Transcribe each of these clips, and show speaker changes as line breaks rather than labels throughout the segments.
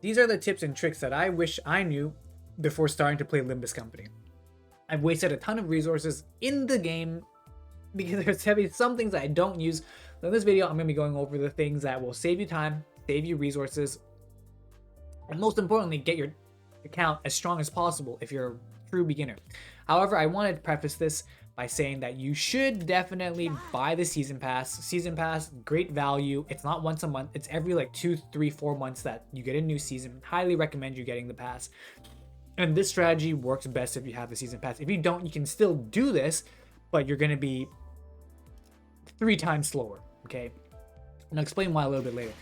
These are the tips and tricks that I wish I knew before starting to play Limbus Company. I've wasted a ton of resources in the game because there's some things that I don't use. So in this video, I'm going to be going over the things that will save you time, save you resources, and most importantly, get your account as strong as possible if you're a true beginner. However, I wanted to preface this by saying that you should definitely buy the season pass. Season pass, great value. It's not once a month. It's every like 2, 3, 4 months that you get a new season. Highly recommend you getting the pass. And this strategy works best if you have the season pass. If you don't, you can still do this, but you're going to be 3 times slower. Okay. And I'll explain why a little bit later.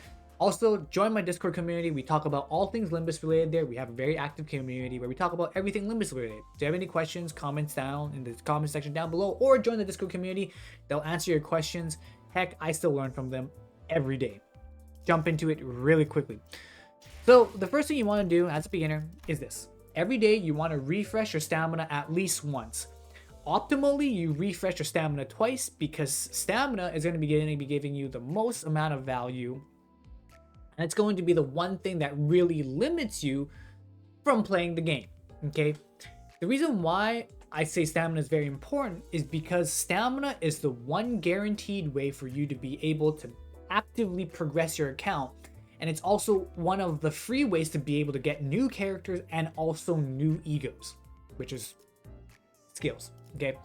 Also, join my Discord community. We talk about all things Limbus related there. We have a very active community where we talk about everything Limbus related. If you have any questions, comments down in the comment section down below, or join the Discord community. They'll answer your questions. Heck, I still learn from them every day. Jump into it really quickly. So the first thing you want to do as a beginner is this. Every day you want to refresh your stamina at least once. Optimally, you refresh your stamina twice because stamina is going to be giving you the most amount of value. And it's going to be the one thing that really limits you from playing the game, okay? The reason why I say stamina is very important is because stamina is the one guaranteed way for you to be able to actively progress your account. And it's also one of the free ways to be able to get new characters and also new egos, which is skills, okay?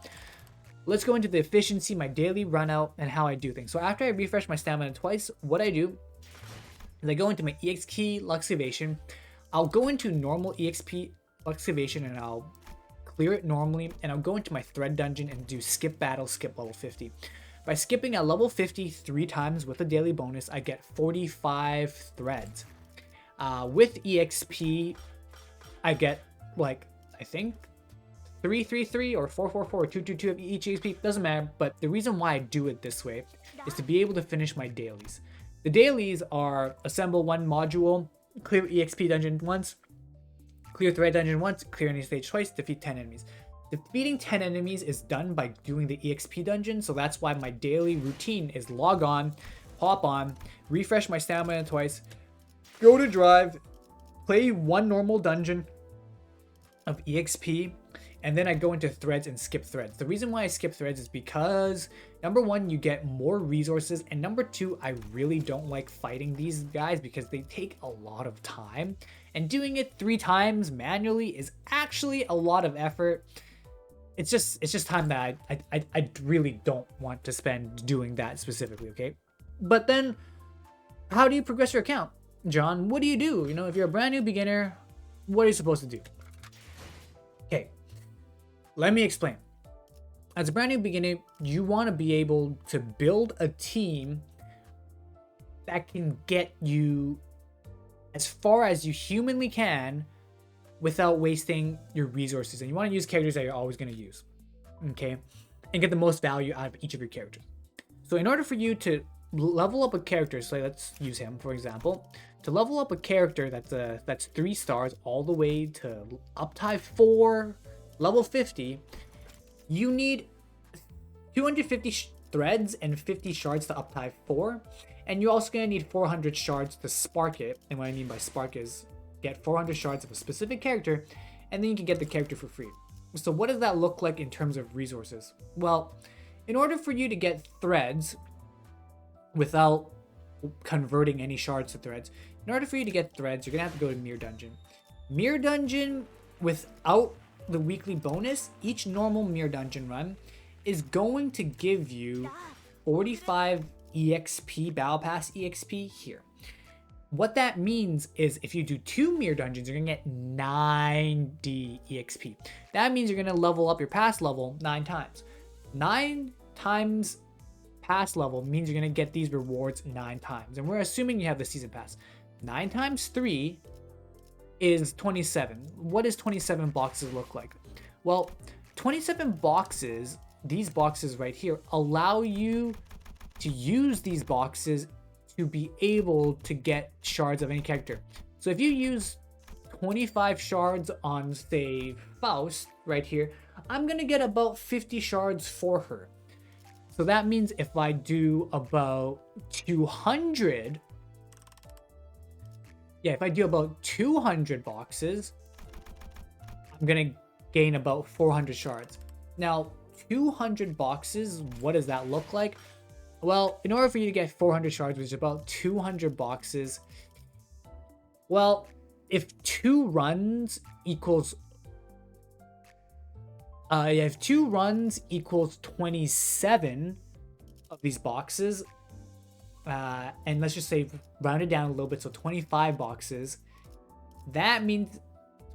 Let's go into the efficiency, my daily run out, and how I do things. So after I refresh my stamina twice, what I do is I go into my EXP Luxivation. I'll go into normal EXP Luxivation and I'll clear it normally. And I'll go into my thread dungeon and do skip battle, skip level 50. By skipping at level 50 3 times with a daily bonus, I get 45 threads. With EXP, I get like, I think 333 or 444 or 222 of each EXP, doesn't matter. But the reason why I do it this way is to be able to finish my dailies. The dailies are assemble 1 module, clear EXP dungeon once, clear thread dungeon once, clear any stage twice, defeat 10 enemies. Defeating 10 enemies is done by doing the EXP dungeon, so that's why my daily routine is log on, hop on, refresh my stamina twice, go to drive, play 1 normal dungeon of EXP, and then I go into threads and skip threads. The reason why I skip threads is because, number 1, you get more resources, and number 2, I really don't like fighting these guys because they take a lot of time, and doing it 3 times manually is actually a lot of effort. It's just time that I really don't want to spend doing that specifically, okay? But then, how do you progress your account? John, what do you do? You know, if you're a brand new beginner, what are you supposed to do? Okay. Let me explain. As a brand new beginner, you want to be able to build a team that can get you as far as you humanly can without wasting your resources. And you want to use characters that you're always going to use, okay? And get the most value out of each of your characters. So in order for you to level up a character, so let's use him for example, to level up a character that's 3 stars all the way to up to 4, level 50, you need 250 threads and 50 shards to up to 4, and you're also going to need 400 shards to spark it. And what I mean by spark is get 400 shards of a specific character, and then you can get the character for free. So what does that look like in terms of resources? Well, in order for you to get threads without converting any shards to threads, in order for you to get threads, you're gonna have to go to Mirror Dungeon. Mirror Dungeon, without the weekly bonus, each normal Mirror Dungeon run is going to give you 45 EXP, Battle Pass EXP here. What that means is if you do 2 Mirror Dungeons, you're gonna get 90 EXP. That means you're gonna level up your pass level 9 times. 9 times pass level means you're gonna get these rewards 9 times. And we're assuming you have the season pass. 9 times 3 is 27. What does 27 boxes look like? Well, 27 boxes, these boxes right here, allow you to use these boxes to be able to get shards of any character. So if you use 25 shards on, say, Faust right here, I'm gonna get about 50 shards for her. So that means if I do about 200 Yeah, if I do about 200 boxes, I'm gonna gain about 400 shards. Now, 200 boxes, what does that look like? Well, in order for you to get 400 shards, which is about 200 boxes, well, if 2 runs equals if 2 runs equals 27 of these boxes, and let's just say round it down a little bit, so 25 boxes, that means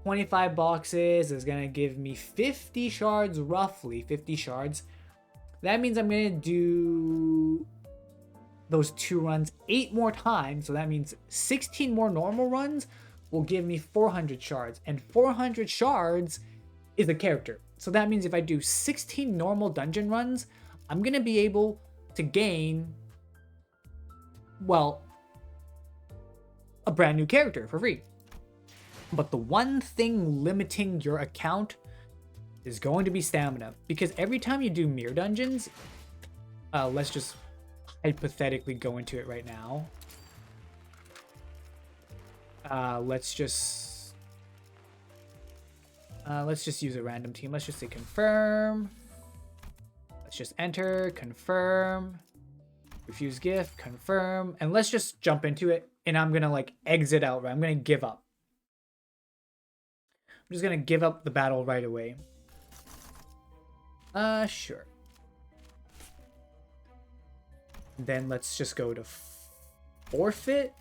25 boxes is gonna give me 50 shards, roughly 50 shards. That means I'm gonna do those 2 runs 8 more times, so that means 16 more normal runs will give me 400 shards, and 400 shards is a character. So that means if I do 16 normal dungeon runs, I'm gonna be able to gain, well, a brand new character for free. But the one thing limiting your account is going to be stamina, because every time you do mirror dungeons, let's just hypothetically go into it right now. Let's just use a random team. Let's just say confirm. Let's just enter, confirm, refuse gift, confirm, and let's just jump into it. And I'm gonna like exit out, right? I'm gonna give up. I'm just gonna give up the battle right away. Sure. Then let's just go to forfeit,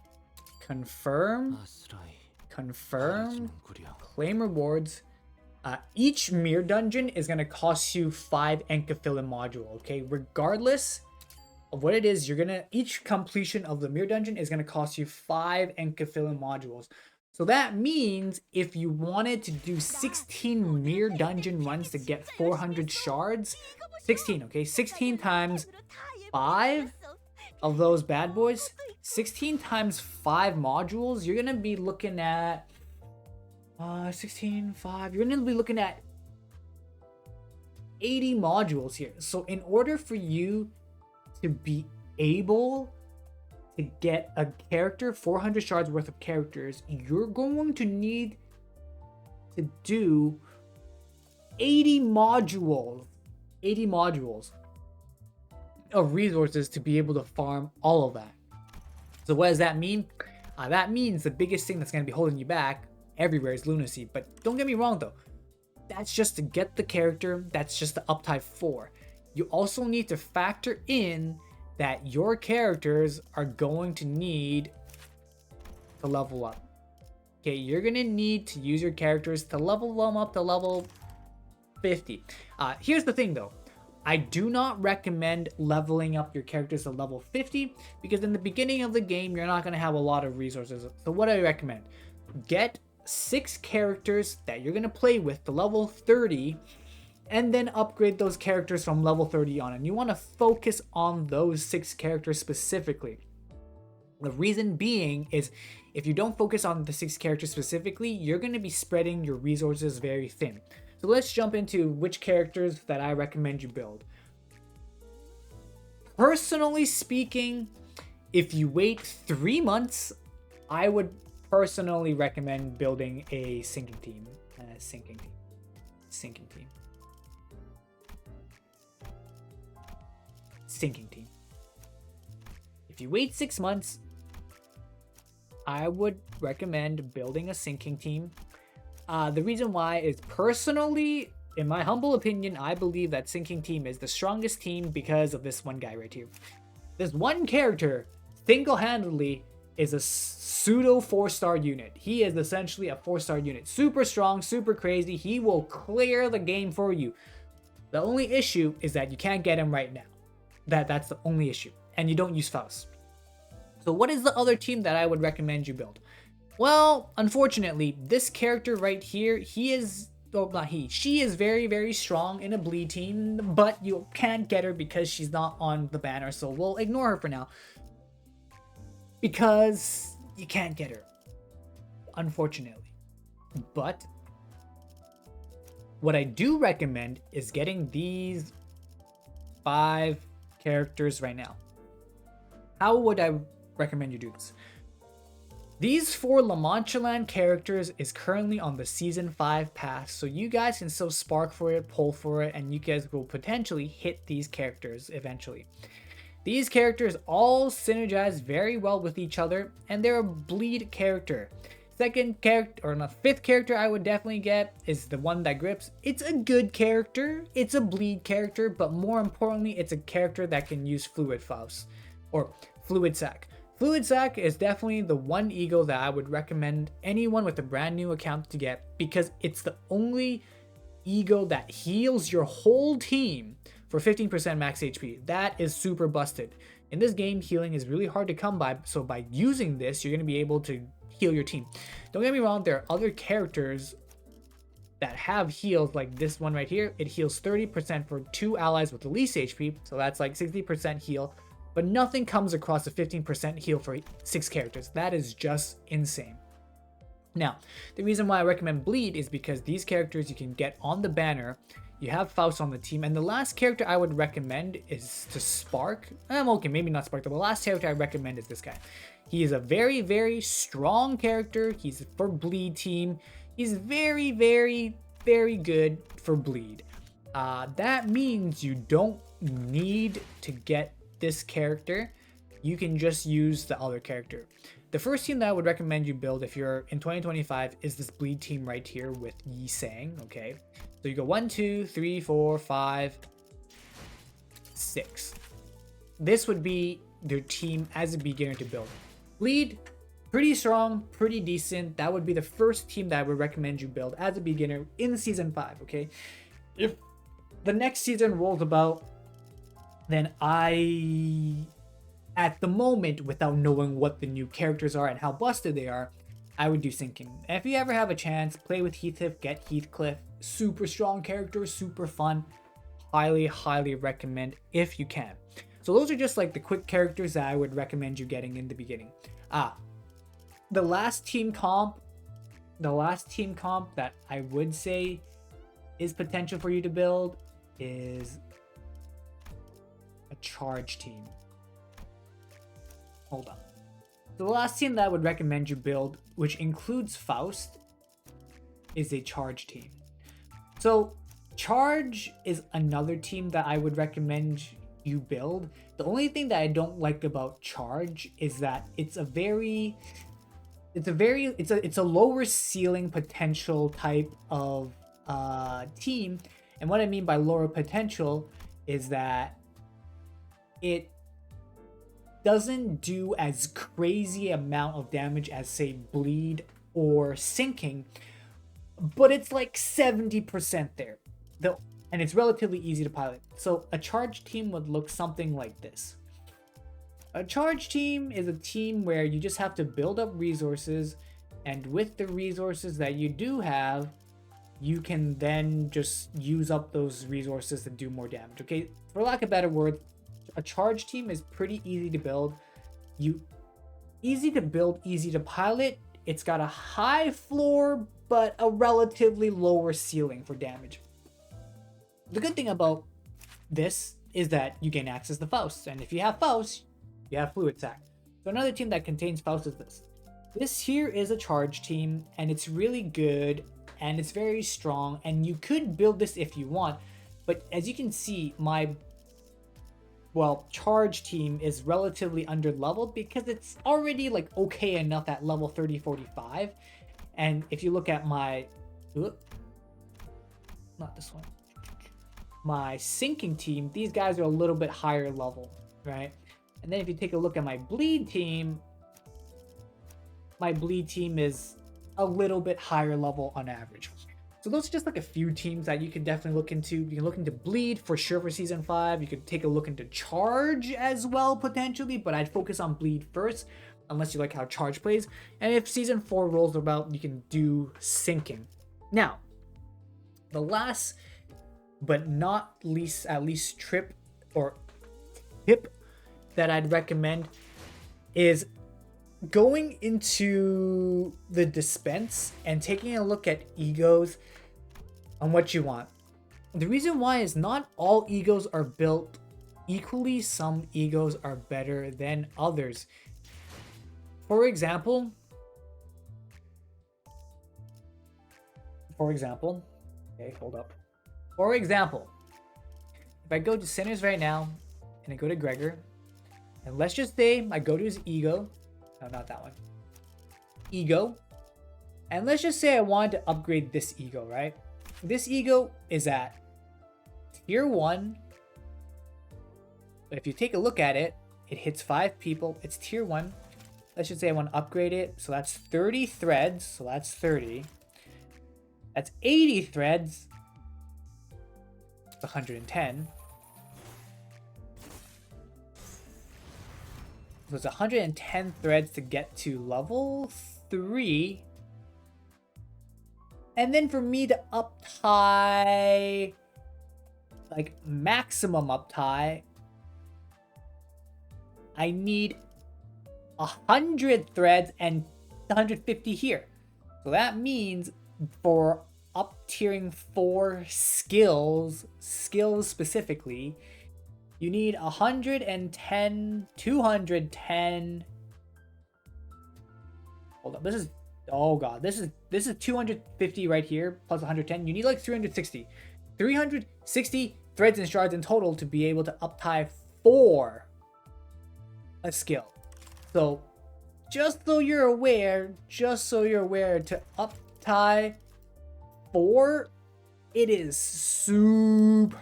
confirm, claim rewards. Each mirror dungeon is going to cost you 5 Enkaphilim module, okay? Regardless of what it is, each completion of the mirror dungeon is going to cost you 5 Enkaphilim modules. So that means if you wanted to do 16 mirror dungeon runs to get 400 shards, 16, okay? 16 times 5 of those bad boys, 16 times 5 modules, you're going to be looking at 16, 5, you're going to be looking at 80 modules here. So in order for you to be able to get a character, 400 shards worth of characters, you're going to need to do 80 modules of resources to be able to farm all of that. So what does that mean? That means the biggest thing that's going to be holding you back everywhere is lunacy. But don't get me wrong though, that's just to get the character, that's just the uptype 4. You also need to factor in that your characters are going to need to level up. Okay, you're gonna need to use your characters to level them up to level 50. Here's the thing though, I do not recommend leveling up your characters to level 50 because in the beginning of the game you're not gonna have a lot of resources. So what do I recommend? Get 6 characters that you're gonna play with to level 30 and then upgrade those characters from level 30 on. And you want to focus on those 6 characters specifically. The reason being is if you don't focus on the 6 characters specifically, you're going to be spreading your resources very thin. So let's jump into which characters that I recommend you build. Personally speaking, if you wait 3 months, I would personally recommend building a sinking team. Sinking team. If you wait 6 months, I would recommend building a sinking team. The reason why is personally, in my humble opinion, I believe that sinking team is the strongest team because of this one guy right here. This one character single-handedly is a pseudo 4-star unit. He is essentially a 4-star unit. Super strong, super crazy. He will clear the game for you. The only issue is that you can't get him right now. That's the only issue. And you don't use Faust. So what is the other team that I would recommend you build? Well, unfortunately, this character right here, she is very, very strong in a bleed team, but you can't get her because she's not on the banner, so we'll ignore her for now. Because you can't get her, unfortunately. But what I do recommend is getting these 5 characters right now. How would I recommend you do this? These 4 La Mancha Land characters is currently on the Season 5 pass, so you guys can still spark for it, pull for it, and you guys will potentially hit these characters eventually. These characters all synergize very well with each other, and they're a bleed character. Second character, or the 5th character I would definitely get is the one that grips. It's a good character, it's a bleed character, but more importantly, it's a character that can use Fluid Faust, or Fluid Sac. Fluid Sac is definitely the one ego that I would recommend anyone with a brand new account to get, because it's the only ego that heals your whole team for 15% max HP. That is super busted. In this game, healing is really hard to come by, so by using this, you're going to be able to heal your team. Don't get me wrong, there are other characters that have heals, like this one right here. It heals 30% for 2 allies with the least HP, so that's like 60% heal. But nothing comes across a 15% heal for 6 characters. That is just insane. Now, the reason why I recommend Bleed is because these characters you can get on the banner. You have Faust on the team. And the last character I would recommend is to Spark. Okay, maybe not Spark. The last character I recommend is this guy. He is a very, very strong character. He's for Bleed team. He's very, very, very good for Bleed. That means you don't need to get this character. You can just use the other character. The first team that I would recommend you build if you're in 2025 is this Bleed team right here with Yi Sang. Okay, so you go 1, 2, 3, 4, 5, 6. This would be your team as a beginner to build. Bleed, pretty strong, pretty decent. That would be the first team that I would recommend you build as a beginner in season 5. Okay, if the next season rolls about, then at the moment, without knowing what the new characters are and how busted they are, I would do Sinking. And if you ever have a chance, play with Heathcliff, get Heathcliff. Super strong character, super fun. Highly, highly recommend if you can. So those are just like the quick characters that I would recommend you getting in the beginning. The last team comp that I would say is potential for you to build is a charge team. Hold on. So the last team that I would recommend you build, which includes Faust, is a charge team. So charge is another team that I would recommend you build. The only thing that I don't like about charge is that it's a lower ceiling potential type of team. And what I mean by lower potential is that it doesn't do as crazy amount of damage as, say, Bleed or Sinking, but it's like 70% there, and it's relatively easy to pilot. So a charge team would look something like this. A charge team is a team where you just have to build up resources, and with the resources that you do have, you can then just use up those resources to do more damage. Okay, for lack of better words, a charge team is pretty easy to build. Easy to build, easy to pilot. It's got a high floor, but a relatively lower ceiling for damage. The good thing about this is that you gain access to Faust, and if you have Faust, you have Fluid Sac. So another team that contains Faust is this. This here is a charge team, and it's really good, and it's very strong, and you could build this if you want, but as you can see, my charge team is relatively under leveled because it's already like okay enough at level 30-45. And if you look at my my Sinking team, these guys are a little bit higher level, right? And then if you take a look at my Bleed team, my Bleed team is a little bit higher level on average. So those are just like a few teams that you can definitely look into. You can look into Bleed for sure for season 5. You could take a look into Charge as well potentially, but I'd focus on Bleed first unless you like how Charge plays. And if season 4 rolls about, you can do Sinking. Now, the last but not least, at least tip that I'd recommend is going into the dispense and taking a look at egos on what you want. The reason why is not all egos are built equally. Some egos are better than others. For example, For example, okay, hold up. For example, if I go to Sinners right now, and I go to Gregor, and let's just say I go to his ego. No, not that one. Ego. And let's just say I wanted to upgrade this ego, right? This ego is at tier 1. But if you take a look at it, it hits 5 people. It's tier 1. Let's just say I want to upgrade it. So that's 30 threads. So that's 30. That's 80 threads. It's 110. So it's 110 threads to get to level 3. And then for me to up tie, like maximum up tie, I need 100 threads and 150 here. So that means for up tiering 4 skills specifically, you need 110, 210. Hold up, this is, oh god, this is 250 right here plus 110. You need like 360. 360 threads and shards in total to be able to up tie 4 a skill. So just so you're aware, to up tie 4, it is super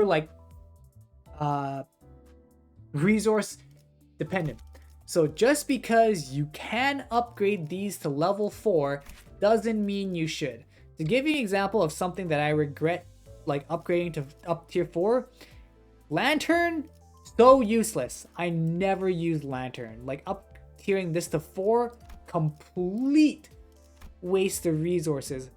like resource dependent. So just because you can upgrade these to level 4 doesn't mean you should. To give you an example of something that I regret like upgrading to up tier 4, Lantern, so useless. I never use Lantern. Like up tiering this to 4, complete waste of resources.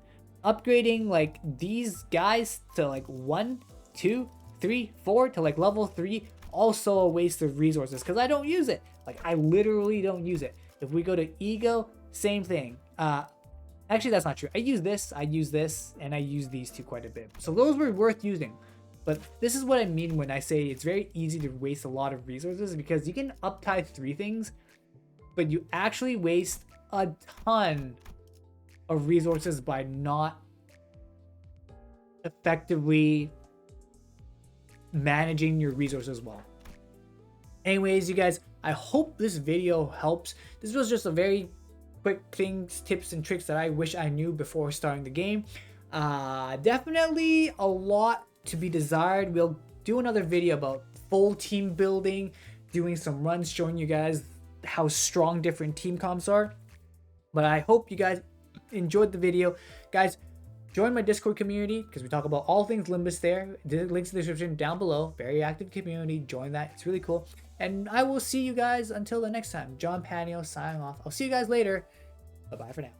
Upgrading like these guys to like 1, 2, 3, 4 to like level 3, also a waste of resources because I don't use it. Like I literally don't use it. If we go to ego, same thing. Actually that's not true. I use this, and I use these two quite a bit. So those were worth using. But this is what I mean when I say it's very easy to waste a lot of resources, because you can up tie 3 things, but you actually waste a ton of resources by not effectively managing your resources well. Anyways, you guys, I hope this video helps. This was just a very quick things, tips and tricks that I wish I knew before starting the game. Definitely a lot to be desired. We'll do another video about full team building, doing some runs, showing you guys how strong different team comps are. But I hope you guys enjoyed the video. Guys, join my Discord community because we talk about all things Limbus there. The links in the description down below. Very active community. Join that. It's really cool. And I will see you guys until the next time. John Panio signing off. I'll see you guys later. Bye-bye for now.